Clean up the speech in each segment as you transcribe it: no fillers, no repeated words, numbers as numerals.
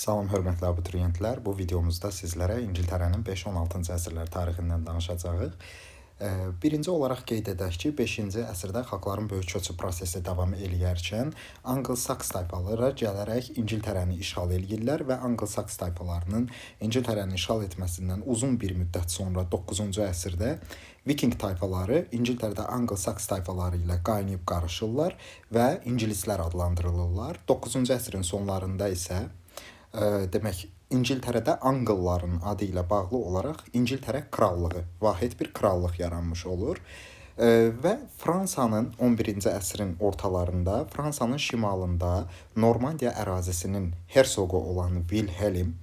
Salam, hörmətli abituriyentlər. Bu videomuzda sizlərə İngiltərənin 5-16-cı əsrlər tarixindən danışacağıq. Birinci olaraq qeyd edək ki, 5-ci əsrdə xalqların böyük köçü prosesi davam eləyərkən Anglo-Saks tayfaları gələrək İngiltərəni işğal eləyirlər və Anglo-Saks tayfalarının İngiltərəni işğal etməsindən uzun bir müddət sonra 9-cu əsrdə Viking tayfaları İngiltərədə Anglo-Saks tayfaları ilə qaynayıb qarışırlar və ingilislər adlandırılırlar. 9-cu əsrin sonlarında isə demək İngiltərədə Anqılların adı ilə bağlı olaraq İngiltərə krallığı, vahid bir krallıq yaranmış olur. Və Fransanın 11-ci əsrin ortalarında Fransanın şimalında Normandiya ərazisinin hersoqu olan Wilhelm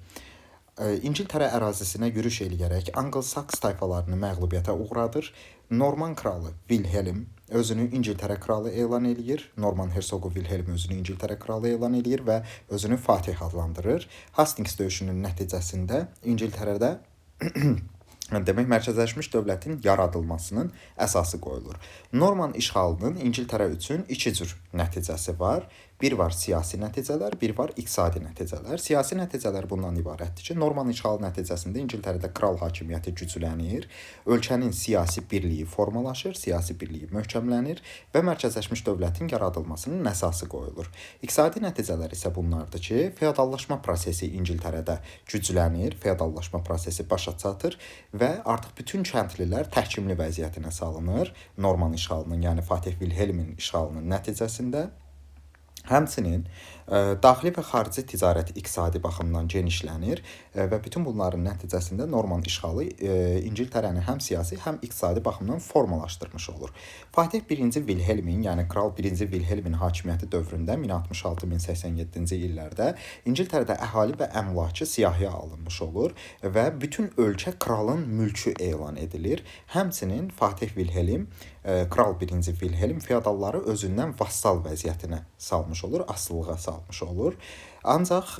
İngiltərə ərazisinə yürüş eləyərək Anglo-Saks tayfalarını məğlubiyyətə uğradır. Norman kralı Wilhelm özünü İngiltərə kralı elan eləyir. Norman hersoqu Wilhelm özünü İngiltərə kralı elan eləyir və özünü Fatih adlandırır. Hastings döyüşünün nəticəsində İngiltərədə demək mərkəzləşmiş dövlətin yaradılmasının əsası qoyulur. Norman işğalının İngiltərə üçün iki cür nəticəsi var. Bir var siyasi nəticələr, bir var iqtisadi nəticələr. Siyasi nəticələr bundan ibarətdir ki, Norman işğalı nəticəsində İngiltərədə kral hakimiyyəti güclənir, ölkənin siyasi birliyi formalaşır, siyasi birliyi möhkəmlənir və mərkəzləşmiş dövlətin yaradılmasının əsası qoyulur. İqtisadi nəticələr isə bunlardır ki, feodallaşma prosesi İngiltərədə güclənir, feodallaşma prosesi başa çatır və artıq bütün kəndlilər təhkimli vəziyyətinə salınır Norman işğalının, yəni Fatih Wilhelmin işğalının nəticəsində. Həmçinin daxili və xarici ticarət iqtisadi baxımdan genişlənir və bütün bunların nəticəsində Norman işğalı İngiltərəni həm siyasi, həm iqtisadi baxımdan formalaşdırmış olur. Fatih 1-ci Wilhelmin, yəni kral 1-ci Wilhelmin hakimiyyəti dövründə 1066-1087-ci illərdə İngiltərədə əhali və əmlakı siyahıya alınmış olur və bütün ölkə kralın mülkü elan edilir. Həmçinin Fatih Wilhelm, kral 1-ci Wilhelm feodalları özündən vassal vəziyyətinə salmış olur, asılılığa salmış olur. Ancaq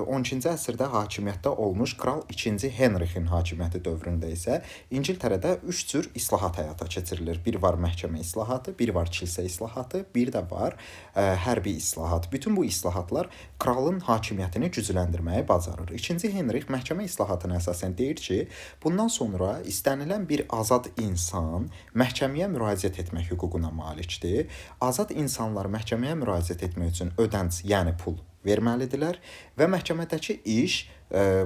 12-ci əsrdə hakimiyyətdə olmuş kral 2-ci Henrixin hakimiyyəti dövründə isə İngiltərədə 3 cür islahat həyata keçirilir. Bir var məhkəmə islahatı, bir var kilsə islahatı, bir də var hərbi islahat. Bütün bu islahatlar kralın hakimiyyətini gücləndirməyi bacarır. 2-ci Henrix məhkəmə islahatına əsasən deyir ki, bundan sonra istənilən bir azad insan məhkəməyə müraciət etmək hüququna malikdir. Azad insanlar məhkəməyə müraciət etmək üçün ödənc, yəni pul verməlidirlər və məhkəmədəki iş,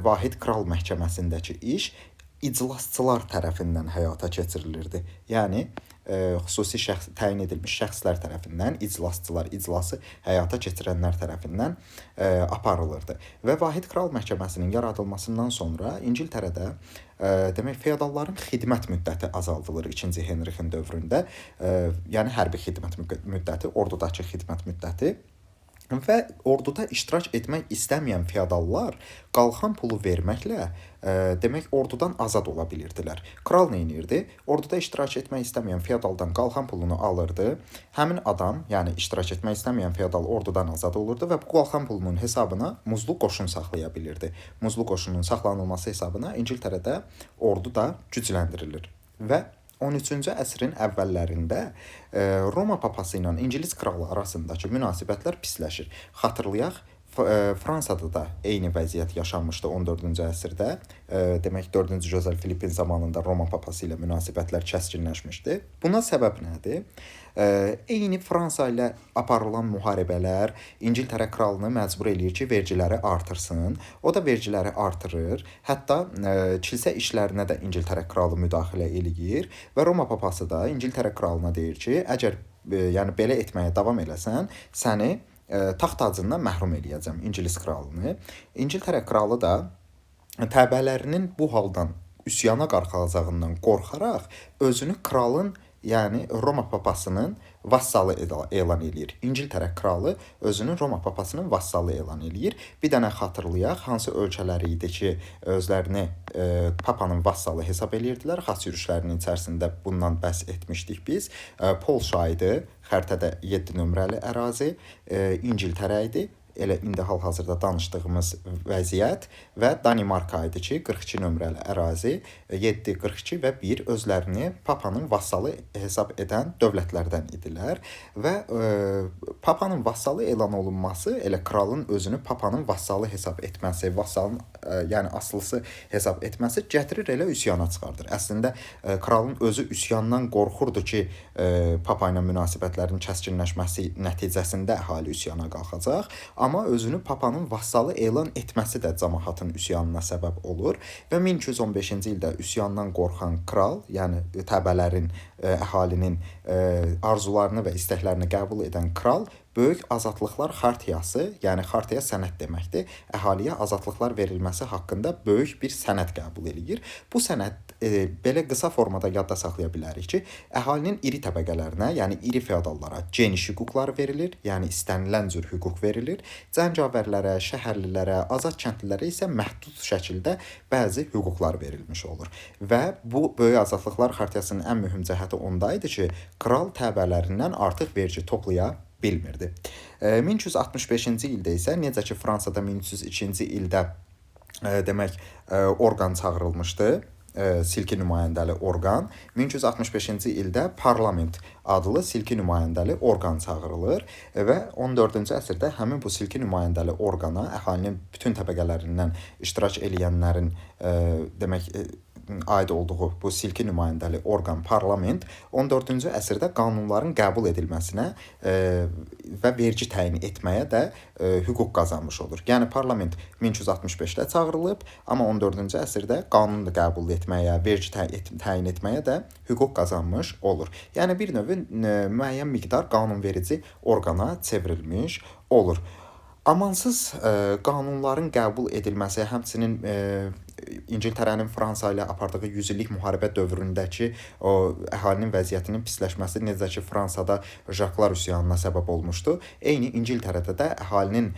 vahid kral məhkəməsindəki iş iclasçılar tərəfindən həyata keçirilirdi. Yəni xüsusi təyin edilmiş şəxslər tərəfindən, iclasçılar, iclası həyata keçirənlər tərəfindən aparılırdı. Və vahid kral məhkəməsinin yaradılmasından sonra İngiltərədə demək feodalların xidmət müddəti azaldılır 2-ci Henrixin dövründə. Yəni hərbi xidmət müddəti, ordudakı xidmət müddəti və orduda iştirak etmək istəməyən feodallar qalxan pulu verməklə demək ordudan azad ola bilirdilər. Kral nə edirdi? Orduda iştirak etmək istəməyən feodaldan qalxan pulunu alırdı. Həmin adam, yəni iştirak etmək istəməyən feodal ordudan azad olurdu və bu qalxan pulunun hesabına muzlu qoşun saxlaya bilirdi. Muzlu qoşunun saxlanılması hesabına İngiltərədə ordu da gücləndirilir və 13-cü əsrin əvvəllərində Roma papası ilə İngilis kralı arasındakı münasibətlər pisləşir. Xatırlayaq, Fransada da eyni vəziyyət yaşanmışdı 14-cü əsrdə. Demək 4-cü Jozef Filipin zamanında Roma papası ilə münasibətlər kəskinləşmişdi. Buna səbəb nədir? Eyni Fransa ilə aparılan müharibələr İngiltərə kralını məcbur eləyir ki, vergiləri artırsın. O da vergiləri artırır. Hətta kilsə işlərinə də İngiltərə kralı müdaxilə eləyir və Roma papası da İngiltərə kralına deyir ki, əgər yəni belə etməyə davam eləsən, səni taxt tacından məhrum eləyəcəm, İngilis kralını. İngiltərə kralı da təbəələrinin bu haldan üsyana qalxacağından qorxaraq özünü kralın, yəni Roma papasının vassalı elan eləyir. İngiltərə kralı özünü Roma papasının vassalı elan eləyir. Bir dənə xatırlayaq, hansı ölkələri idi ki, özlərini papanın vassalı hesab eləyirdilər. Xaç yürüşlərinin içərisində bundan bəhs etmişdik biz. Polşa idi, xəritədə 7 nömrəli ərazi, İngiltərə idi, elə indi hal-hazırda danışdığımız vəziyyət və Danimarka idi ki, 42 nömrəli ərazi 7, 42 və 1 özlərini papanın vassalı hesab edən dövlətlərdən idilər və papanın vassalı elan olunması elə kralın özünü papanın vassalı hesab etməsi, vassalın yəni asılısı hesab etməsi gətirir elə üsyana çıxardır. Əslində kralın özü üsyandan qorxurdu ki, papa ilə münasibətlərin kəskinləşməsi nəticəsində əhali üsyana qalxacaq, amma özünü papanın vassalı elan etməsi də cəmaatın üsyanına səbəb olur və 1215-ci ildə üsyandan qorxan kral, yəni təbələrin, əhalinin arzularını və istəklərini qəbul edən kral Böyük Azadlıqlar Xartiyası, yəni xartiya sənəd deməkdir, əhaliyə azadlıqlar verilməsi haqqında böyük bir sənəd qəbul edir. Bu sənəd belə qısa formada yadda saxlaya bilərik ki, əhalinin iri təbəqələrinə, yəni iri feodallara geniş hüquqlar verilir, yəni istənilən cür hüquq verilir. Cəngavərlərə, şəhərlilərə, azad kəndlilərə isə məhdud şəkildə bəzi hüquqlar verilmiş olur. Və bu Böyük Azadlıqlar Xartiyasının ən mühüm cəhəti onda idi ki, kral təbələrindən artıq vergi toplaya bilmirdi. 1365-ci ildə isə necə ki Fransada 1302-ci ildə demək orqan çağırılmışdı, silki nümayəndəli orqan, 1365-ci ildə parlament adlı silki nümayəndəli orqan çağırılır və 14-cü əsrdə həmin bu silki nümayəndəli orqana əhalinin bütün təbəqələrindən iştirak edənlərin demək aid olduğu bu silki nümayəndəli orqan parlament 14-cü əsrdə qanunların qəbul edilməsinə və vergi təyin etməyə də hüquq qazanmış olur. Yəni parlament 1365-də çağırılıb, amma 14-cü əsrdə qanun da qəbul etməyə, vergi təyin etməyə də hüquq qazanmış olur. Yəni bir növ müəyyən miqdar qanunverici orqana çevrilmiş olur. Amansız qanunların qəbul edilməsi, həmçinin İngiltərənin Fransa ilə apardığı 100 illik müharibə dövründəki o əhalinin vəziyyətinin pisləşməsi necə ki Fransada Jaklar üsyanına səbəb olmuşdu. Eyni İngiltərədə də əhalinin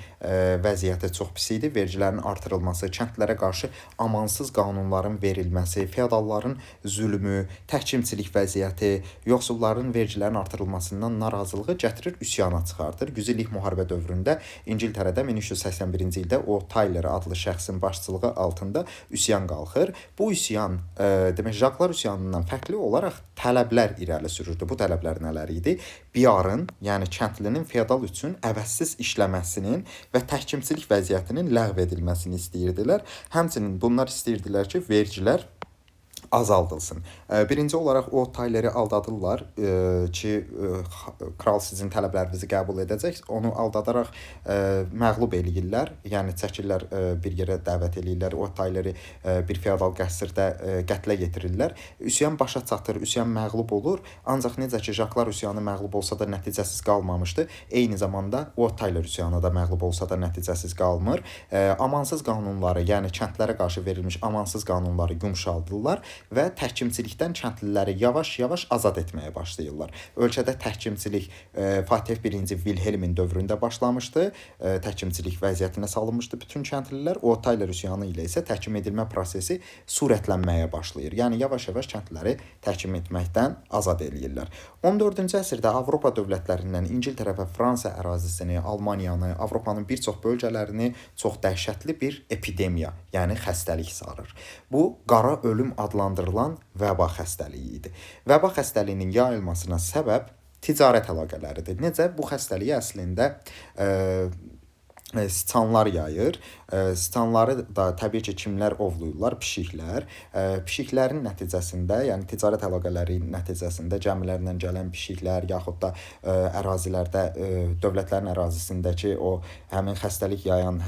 vəziyyəti çox pis idi. Vergilərin artırılması, kəndlərə qarşı amansız qanunların verilməsi, feodalların zülmü, təhkimçilik vəziyyəti, yoxsulların vergilərin artırılmasından narazılığı gətirir, üsyana çıxardır. 100 illik müharibə dövründə İngiltərədə 1381-ci ildə o Tyler adlı şəxsin başçılığı altında üsyan qalxır. Bu üsyan demək Jaklar üsyanından fərqli olaraq tələblər irəli sürürdü. Bu tələblər nələr idi? Biyarın, yəni kəndlinin feodal üçün əvəzsiz işləməsinin və təhkimçilik vəziyyətinin ləğv edilməsini istəyirdilər. Həmçinin bunlar istəyirdilər ki, vergilər azaldılsın. Birinci olaraq o Tyleri aldadırlar ki, kral sizin tələblərinizi qəbul edəcək. Onu aldadaraq məğlub eləyirlər. Yəni çəkirlər, bir yerə dəvət eləyirlər. O Tyleri bir feodal qəsrdə qətlə yetirirlər. Üsyan başa çatır, üsyan məğlub olur. Ancaq necə ki Jaklar üsyanı məğlub olsa da nəticəsiz qalmamışdı. Eyni zamanda o Tyler üsyanı da məğlub olsa da nəticəsiz qalmır. Amansız qanunları, yəni kəndlərə qarşı verilmiş amansız qanunları yumşaldırlar və təhkimçilikdən kəndliləri yavaş-yavaş azad etməyə başlayırlar. Ölkədə təhkimçilik Fatih 1-ci Vilhelmin dövründə başlamışdı. Təhkimçilik vəziyyətinə salınmışdı bütün kəndlilər. O Tyler üsyanı ilə isə təhkim edilmə prosesi sürətlənməyə başlayır. Yəni yavaş-yavaş kəndliləri təhkim etməkdən azad eləyirlər. 14-cü əsrdə Avropa dövlətlərindən İngiltərə və Fransa ərazisini, Almaniyanı, Avropanın bir çox bölgələrini çox dəhşətli bir epidemiya, yəni xəstəlik sarır. Bu qara ölüm adlandırılan vəba xəstəliyi idi. Vəba xəstəliyinin yayılmasına səbəb ticarət əlaqələridir. Necə? Bu xəstəliyi əslində siçanlar yayır. Siçanları da təbii ki kimlər ovluyurlar? Pişiklər. Pişiklərin nəticəsində, yəni ticarət əlaqələri nəticəsində gəmilərlə gələn pişiklər, yaxud da ərazilərdə, dövlətlərin ərazisindəki o həmin xəstəlik yayan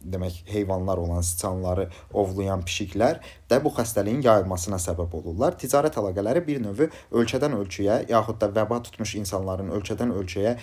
demək heyvanlar olan siçanları ovlayan pişiklər də bu xəstəliyin yayılmasına səbəb olurlar. Ticarət əlaqələri bir növ ölkədən ölkəyə, yaxud da vəba tutmuş insanların ölkədən ölkəyə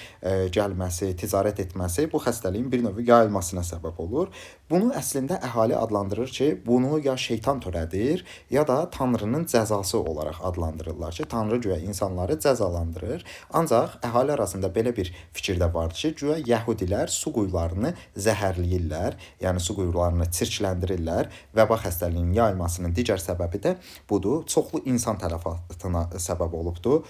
gəlməsi, ticarət etməsi bu xəstəliyin bir növ yayılmasına səbəb olur. Bunu əslində əhali adlandırır ki, bunu ya şeytan törədir, ya da Tanrının cəzası olaraq adlandırırlar ki, Tanrı güya insanları cəzalandırır. Ancaq əhali arasında belə bir fikir də vardır ki, güya yəhudilər su quyularını zəhərləyirlər yəni su quyruqlarını çirkləndirirlər. Vəba xəstəliyinin yayılmasının digər səbəbi də budur. Çoxlu insan tələfatına səbəb olubdur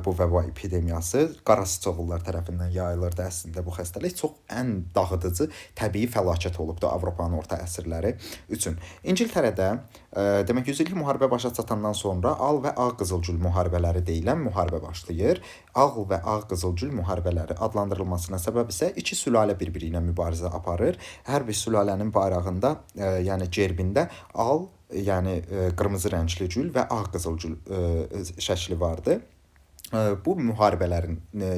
bu vəba epidemiyası. Qara siçovullar tərəfindən yayılırdı əslində bu xəstəlik. Çox ən dağıdıcı təbii fəlakət olubdur Avropanın orta əsrləri üçün. İngiltərədə demək 100 illik müharibə başa çatandan sonra al və ağ qızılgül müharibələri deyilən müharibə başlayır. Ağ və ağ qızılgül müharibələri adlandırılmasına səbəb isə iki sülalə bir-biri ilə mübarizə aparır. Hər bir sülalənin bayrağında, yəni gerbində al, yəni qırmızı rəngli gül və ağ qızılgül şəkli vardı. Bu müharibələrin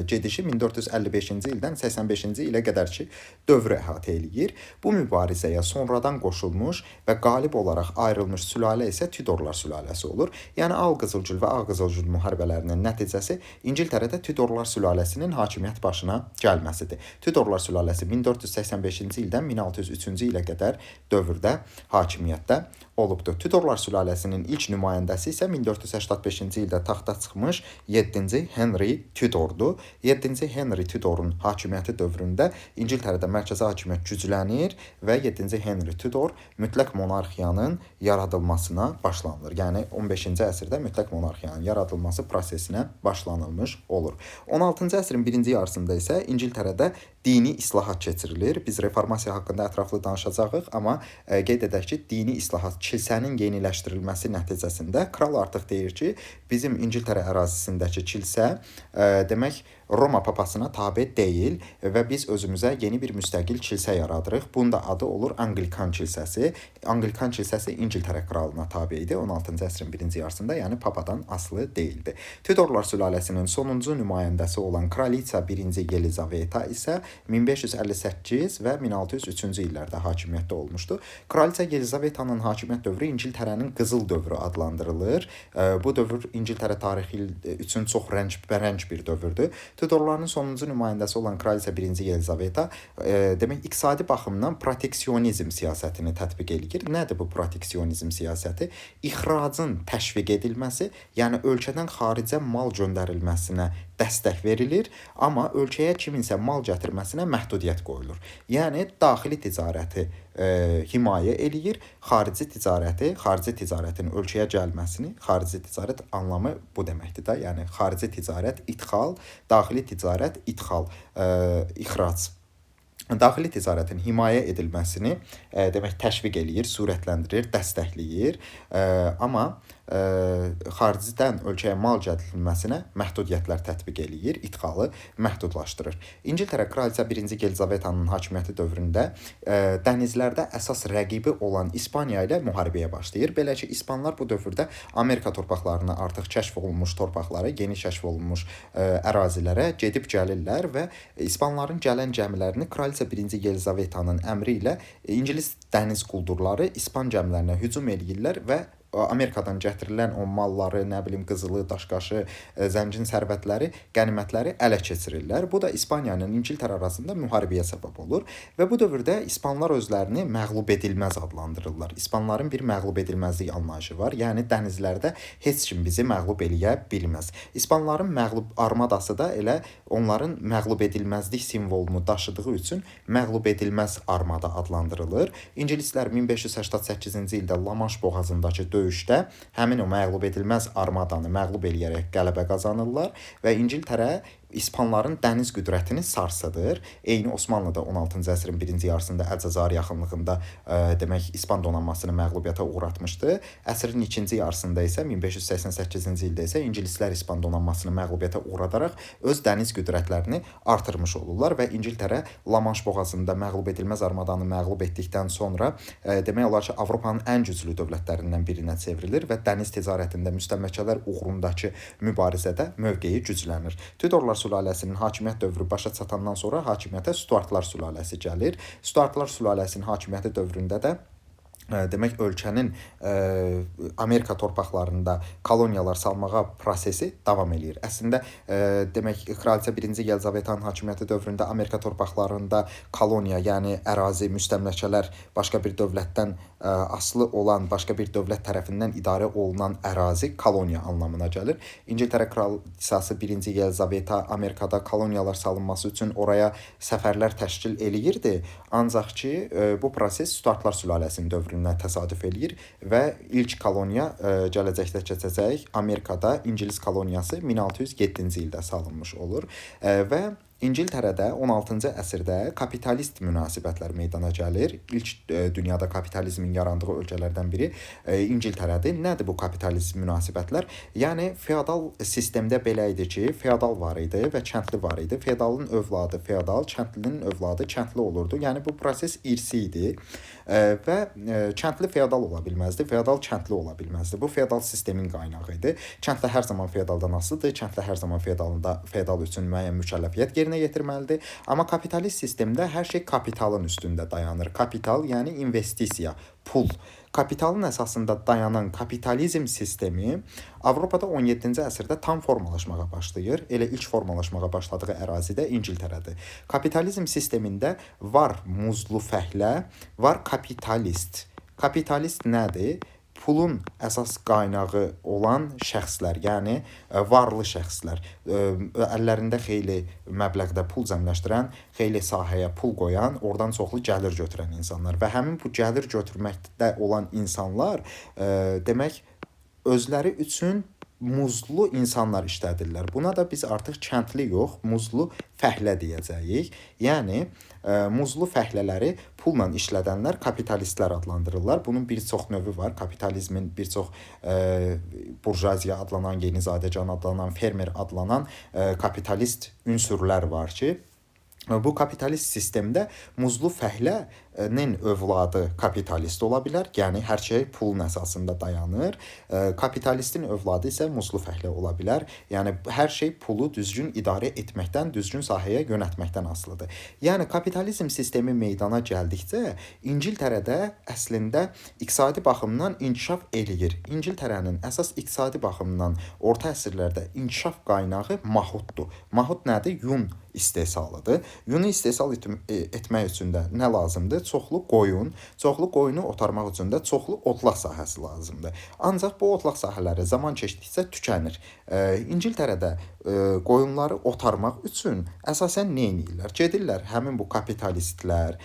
gedişi 1455-ci ildən 85-ci ilə qədərki dövrü əhatə eləyir. Bu mübarizəyə sonradan qoşulmuş və qalib olaraq ayrılmış sülalə isə Tudorlar sülaləsi olur. Yəni Al qızılgül və Ağ qızılgül müharibələrinin nəticəsi İngiltərədə Tudorlar sülaləsinin hakimiyyət başına gəlməsidir. Tudorlar sülaləsi 1485-ci ildən 1603-cü ilə qədər dövrdə hakimiyyətdə olubdur. Tudorlar sülaləsinin ilk nümayəndəsi isə 1485-ci ildə taxta çıxmış 7-ci Henry Tudordur. 7-ci Henry Tudorun hakimiyyəti dövründə İngiltərədə mərkəzi hakimiyyət güclənir və 7-ci Henry Tudor mütləq monarxiyanın yaradılmasına başlanılır. Yəni 15-ci əsrdə mütləq monarxiyanın yaradılması prosesinə başlanılmış olur. 16-cı əsrin birinci yarısında isə İngiltərədə dini islahat keçirilir. Biz reformasiya haqqında ətraflı danışacağıq, amma qeyd edək ki, dini islahat kilsənin yeniləşdirilməsi nəticəsində kral artıq deyir ki, bizim İngiltərə ərazisindəki kilsə demək Roma papasına tabe deyil və biz özümüzə yeni bir müstəqil kilsə yaradırıq. Bunun da adı olur Anglikan kilsəsi. Anglikan kilsəsi İngiltərə kralına tabe idi 16-cı əsrin birinci yarısında, yəni papadan asılı deyildi. Tudorlar sülaləsinin sonuncu nümayəndəsi olan Kraliça 1-ci Yelizaveta isə 1558 və 1603-cü illərdə hakimiyyətdə olmuşdu. Kraliça Yelizavetanın hakimiyyət dövrü İngiltərənin qızıl dövrü adlandırılır. Bu dövr İngiltərə tarixi üçün çox rəngbərəng bir dövrdür. Tudorların sonuncu nümayəndəsi olan Kraliça 1-ci Yelizaveta demək iqtisadi baxımdan proteksionizm siyasətini tətbiq edir. Nədir bu proteksionizm siyasəti? İxracın təşviq edilməsi, yəni ölkədən xaricə mal göndərilməsinə dəstək verilir, amma ölkəyə kiminsə mal gətirməsinə məhdudiyyət qoyulur. Yəni daxili ticarəti himayə eləyir, xarici ticarətin ölkəyə gəlməsini, xarici ticarət anlamı bu deməkdir də, yəni xarici ticarət ixal, daxili ticarət ixrac. Daxili ticarətin himayə edilməsini demək təşviq eləyir, sürətləndirir, dəstəkləyir, amma xaricdən ölkəyə mal gətirilməsinə məhdudiyyətlər tətbiq eləyir, idxalı məhdudlaşdırır. İngiltərə Kraliça 1-ci Yelizavetanın hakimiyyəti dövründə dənizlərdə əsas rəqibi olan İspaniya ilə müharibəyə başlayır. Belə ki, İspanlar bu dövrdə Amerika torpaqlarına artıq kəşf olunmuş torpaqlara, yeni kəşf olunmuş ərazilərə gedib gəlirlər və İspanların gələn gəmilərini Kraliça 1-ci Yelizavetanın əmri ilə İngilis dəniz quldurları İspan gəmilərinə hücum eləyirlər və Amerikadan gətirilən o malları, nə bilim qızılı, daşqaşı, zəngin sərvətləri, qənimətləri ələ keçirirlər. Bu da İspaniya ilə İngiltərə arasında müharibəyə səbəb olur və bu dövrdə İspanlar özlərini məğlub edilməz adlandırırlar. İspanların bir məğlub edilməzlik anlayışı var. Yəni dənizlərdə heç kim bizi məğlub eləyə bilməz. İspanların məğlub armadası da elə onların məğlub edilməzlik simvolunu daşıdığı üçün məğlub edilməz armada adlandırılır. İngilislər 1588-ci ildə La Manche boğazındakı döyüşdə həmin o məğlub edilməz armadanı məğlub eləyərək qələbə qazanırlar və İngiltərə İspanların dəniz qüdrətini sarsıdır. Eyni Osmanlı da 16-cı əsrin birinci yarısında Əlcəzair yaxınlığında demək İspan donanmasını məğlubiyyətə uğratmışdı. Əsrin ikinci yarısında isə 1588-ci ildə isə ingilislər İspan donanmasını məğlubiyyətə uğradaraq öz dəniz qüdrətlərini artırmış olurlar və İngiltərə La Manche boğazında məğlub edilməz armadanı məğlub etdikdən sonra demək olar ki, Avropanın ən güclü dövlətlərindən birinə çevrilir və dəniz ticarətində müstəmləkələr uğrundakı mübarizədə mövqeyi güclənir. Tudorlar sülaləsinin hakimiyyət dövrü başa çatandan sonra hakimiyyətə Stuartlar sülaləsi gəlir. Stuartlar sülaləsinin hakimiyyəti dövründə də demək ölkənin Amerika torpaqlarında koloniyalar salmağa prosesi davam eləyir. Əslində demək Kraliçə 1-ci Yelizavetanın hakimiyyəti dövründə Amerika torpaqlarında koloniya, yəni ərazi, müstəmləkələr başqa bir dövlətdən asılı olan, başqa bir dövlət tərəfindən idarə olunan ərazi koloniya anlamına gəlir. İngiltərə Kraliçası 1-ci Yelizaveta Amerikada koloniyalar salınması üçün oraya səfərlər təşkil eləyirdi. Ancaq ki, bu proses Stuartlar sülaləsinin dövründən təsadüf eləyir və ilk koloniya gələcəkdə keçəcək Amerikada İngilis koloniyası 1607-ci ildə salınmış olur və İngiltərədə 16-cı əsrdə kapitalist münasibətlər meydana gəlir. İlk dünyada kapitalizmin yarandığı ölkələrdən biri İngiltərədir. Nədir bu kapitalist münasibətlər? Yəni feodal sistemdə belə idi ki, feodal var idi və kəndli var idi. Feodalın övladı feodal, kəndlinin övladı kəndli olurdu. Yəni bu proses irsi idi və kəndli feodal ola bilməzdi, feodal kəndli ola bilməzdi. Bu feodal sistemin qaynağı idi. Kəndli hər zaman feodaldan asılıdır. Kəndli hər zaman feodal üçün müəyyən mükəlləfiyyət yerinə yetirməlidir. Amma kapitalist sistemdə hər şey kapitalın üstündə dayanır. Kapital, yəni investisiya, pul. Kapitalın əsasında dayanan kapitalizm sistemi Avropada 17-ci əsrdə tam formalaşmağa başlayır. Elə ilk formalaşmağa başladığı ərazi də İngiltərədir. Kapitalizm sistemində var muzlu fəhlə, var kapitalist. Kapitalist nədir? Pulun əsas qaynağı olan şəxslər, yəni varlı şəxslər, əllərində xeyli məbləğdə pul cəmləşdirən, xeyli sahəyə pul qoyan, oradan çoxlu gəlir götürən insanlar və həmin bu gəlir götürməkdə olan insanlar demək özləri üçün muzlu insanlar işlədirlər. Buna da biz artıq kəndli yox, muzlu fəhlə deyəcəyik. Yəni muzlu fəhlələri pulla işlədənlər kapitalistlər adlandırırlar. Bunun bir çox növü var. Kapitalizmin bir çox burjuaziya adlanan, yenizadəcan adlanan, fermer adlanan kapitalist ünsürlər var ki, bu kapitalist sistemdə muzlu fəhlənin övladı kapitalist ola bilər. Yəni hər şey pulun əsasında dayanır. Kapitalistin övladı isə muzlu fəhlə ola bilər. Yəni hər şey pulu düzgün idarə etməkdən, düzgün sahəyə yönəltməkdən asılıdır. Yəni kapitalizm sistemi meydana gəldikcə İngiltərədə əslində iqtisadi baxımdan inkişaf eləyir. İngiltərənin əsas iqtisadi baxımdan orta əsrlərdə inkişaf qaynağı mahuddur. Mahud nədir? Yun istehsalıdır. Yunu istehsal etmək üçün də nə lazımdır? Çoxlu qoyun. Çoxlu qoyunu otarmaq üçün də çoxlu otlaq sahəsi lazımdır. Ancaq bu otlaq sahələri zaman keçdikcə tükənir. İngiltərədə qoyunları otarmaq üçün əsasən nə edirlər? Gedirlər həmin bu kapitalistlər,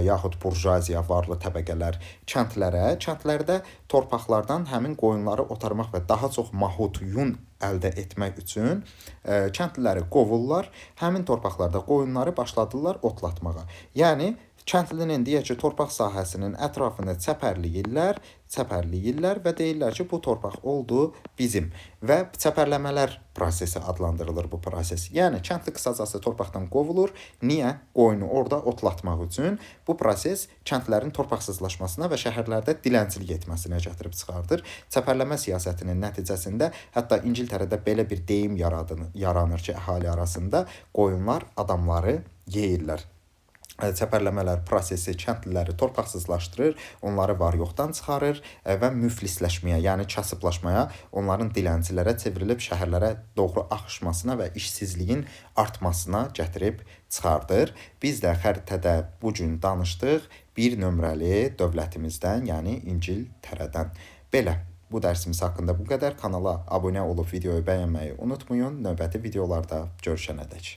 yaxud burjuaziya varlı təbəqələr kəndlərdə torpaqlardan həmin qoyunları otarmaq və daha çox mahud, yun əldə etmək üçün kəndliləri qovurlar, həmin torpaqlarda qoyunları başladılar otlatmağa. Yəni kəndlinin deyək ki, torpaq sahəsinin ətrafını çəpərləyirlər və deyirlər ki, bu torpaq oldu bizim və çəpərləmələr prosesi adlandırılır bu proses. Yəni kəndli qısacası torpaqdan qovulur. Niyə? Qoyunu orada otlatmaq üçün. Bu proses kəndlərin torpaqsızlaşmasına və şəhərlərdə dilənçilik etməsinə gətirib çıxardır. Çəpərləmə siyasətinin nəticəsində hətta İngiltərədə belə bir deyim yaranır ki, əhali arasında qoyunlar adamları yeyirlər. Çəpərləmələr prosesi kəndliləri torpaqsızlaşdırır, onları var-yoxdan çıxarır və müflisləşməyə, yəni kasıblaşmaya, onların dilənçilərə çevrilib şəhərlərə doğru axışmasına və işsizliyin artmasına gətirib çıxardır. Biz də xəritədə bugün danışdıq bir nömrəli dövlətimizdən, yəni İngiltərədən. Belə, bu dərsimiz haqqında bu qədər. Kanala abunə olub videoyu bəyənməyi unutmayın. Növbəti videolarda görüşənədək.